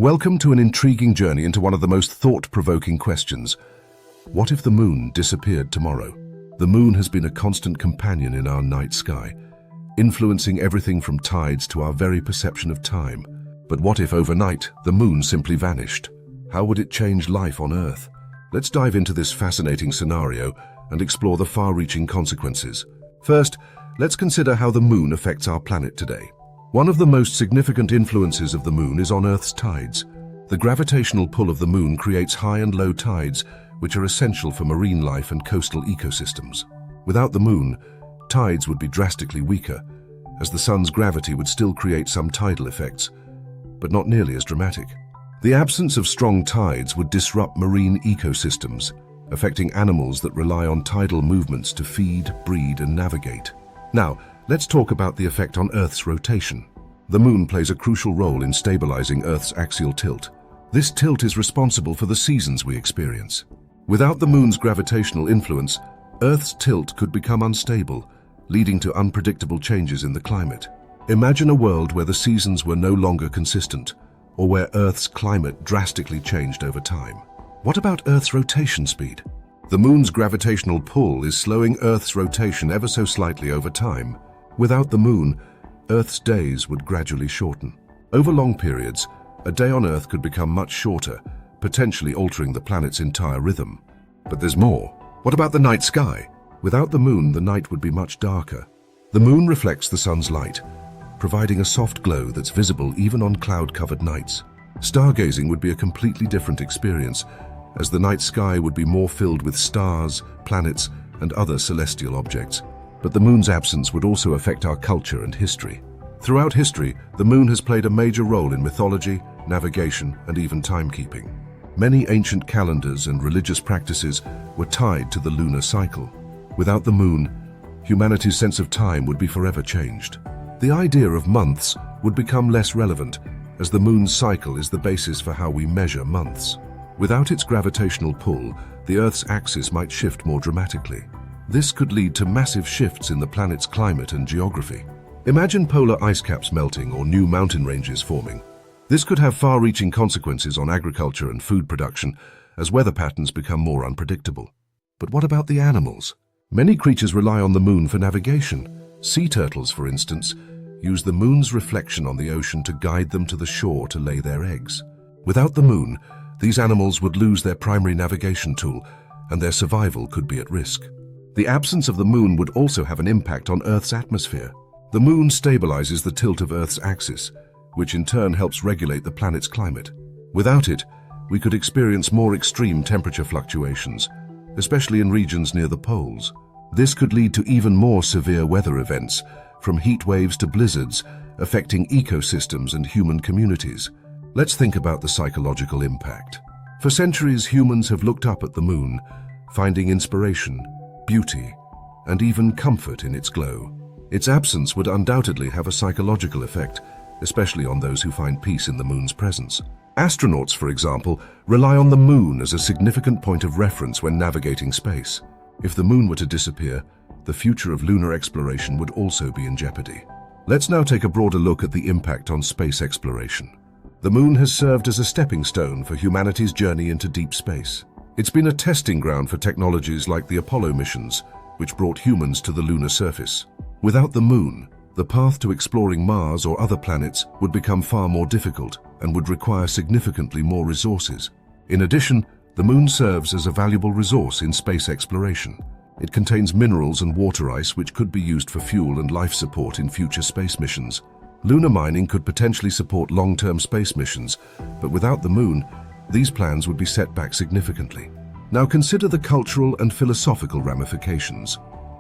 Welcome to an intriguing journey into one of the most thought-provoking questions. What if the moon disappeared tomorrow? The moon has been a constant companion in our night sky, influencing everything from tides to our very perception of time. But what if overnight the moon simply vanished? How would it change life on Earth? Let's dive into this fascinating scenario and explore the far-reaching consequences. First, let's consider how the moon affects our planet today. One of the most significant influences of the moon is on Earth's tides. The gravitational pull of the moon creates high and low tides, which are essential for marine life and coastal ecosystems. Without the moon, tides would be drastically weaker, as the sun's gravity would still create some tidal effects, but not nearly as dramatic. The absence of strong tides would disrupt marine ecosystems, affecting animals that rely on tidal movements to feed, breed, and navigate. Now, let's talk about the effect on Earth's rotation. The moon plays a crucial role in stabilizing Earth's axial tilt. This tilt is responsible for the seasons we experience. Without the moon's gravitational influence, Earth's tilt could become unstable, leading to unpredictable changes in the climate. Imagine a world where the seasons were no longer consistent, or where Earth's climate drastically changed over time. What about Earth's rotation speed? The moon's gravitational pull is slowing Earth's rotation ever so slightly over time. Without the moon, Earth's days would gradually shorten. Over long periods, a day on Earth could become much shorter, potentially altering the planet's entire rhythm. But there's more. What about the night sky? Without the moon, the night would be much darker. The moon reflects the sun's light, providing a soft glow that's visible even on cloud-covered nights. Stargazing would be a completely different experience, as the night sky would be more filled with stars, planets, and other celestial objects. But the moon's absence would also affect our culture and history. Throughout history, the moon has played a major role in mythology, navigation, and even timekeeping. Many ancient calendars and religious practices were tied to the lunar cycle. Without the moon, humanity's sense of time would be forever changed. The idea of months would become less relevant, as the moon's cycle is the basis for how we measure months. Without its gravitational pull, the Earth's axis might shift more dramatically. This could lead to massive shifts in the planet's climate and geography. Imagine polar ice caps melting or new mountain ranges forming. This could have far-reaching consequences on agriculture and food production as weather patterns become more unpredictable. But what about the animals? Many creatures rely on the moon for navigation. Sea turtles, for instance, use the moon's reflection on the ocean to guide them to the shore to lay their eggs. Without the moon, these animals would lose their primary navigation tool, and their survival could be at risk. The absence of the moon would also have an impact on Earth's atmosphere. The moon stabilizes the tilt of Earth's axis, which in turn helps regulate the planet's climate. Without it, we could experience more extreme temperature fluctuations, especially in regions near the poles. This could lead to even more severe weather events, from heat waves to blizzards, affecting ecosystems and human communities. Let's think about the psychological impact. For centuries, humans have looked up at the moon, finding inspiration, beauty, and even comfort in its glow. Its absence would undoubtedly have a psychological effect, especially on those who find peace in the moon's presence. Astronauts, for example, rely on the moon as a significant point of reference when navigating space. If the moon were to disappear, the future of lunar exploration would also be in jeopardy. Let's now take a broader look at the impact on space exploration. The moon has served as a stepping stone for humanity's journey into deep space. It's been a testing ground for technologies like the Apollo missions, which brought humans to the lunar surface. Without the moon, the path to exploring Mars or other planets would become far more difficult and would require significantly more resources. In addition, the moon serves as a valuable resource in space exploration. It contains minerals and water ice which could be used for fuel and life support in future space missions. Lunar mining could potentially support long-term space missions, but without the moon, these plans would be set back significantly. Now consider the cultural and philosophical ramifications.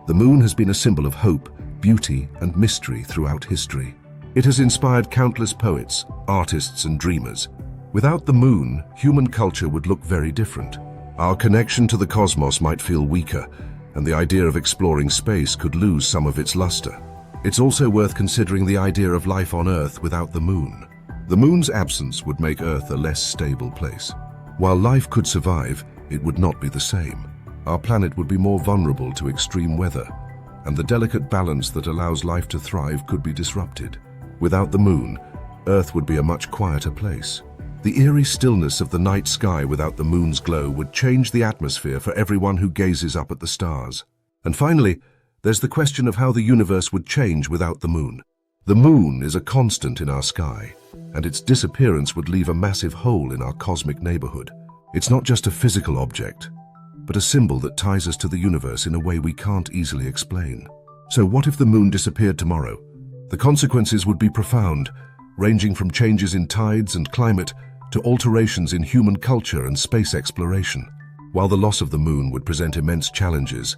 The moon has been a symbol of hope, beauty, and mystery throughout history. It has inspired countless poets, artists, and dreamers. Without the moon, human culture would look very different. Our connection to the cosmos might feel weaker, and the idea of exploring space could lose some of its luster. It's also worth considering the idea of life on Earth without the moon. The moon's absence would make Earth a less stable place. While life could survive, it would not be the same. Our planet would be more vulnerable to extreme weather, and the delicate balance that allows life to thrive could be disrupted. Without the moon, Earth would be a much quieter place. The eerie stillness of the night sky without the moon's glow would change the atmosphere for everyone who gazes up at the stars. And finally, there's the question of how the universe would change without the moon. The moon is a constant in our sky, and its disappearance would leave a massive hole in our cosmic neighborhood. It's not just a physical object, but a symbol that ties us to the universe in a way we can't easily explain. So what if the moon disappeared tomorrow? The consequences would be profound, ranging from changes in tides and climate to alterations in human culture and space exploration. While the loss of the moon would present immense challenges,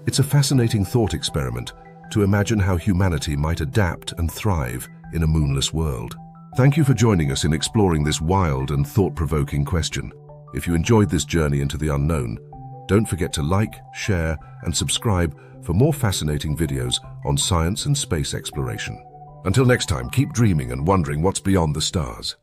it's a fascinating thought experiment to imagine how humanity might adapt and thrive in a moonless world. Thank you for joining us in exploring this wild and thought-provoking question. If you enjoyed this journey into the unknown, don't forget to like, share, and subscribe for more fascinating videos on science and space exploration. Until next time, keep dreaming and wondering what's beyond the stars.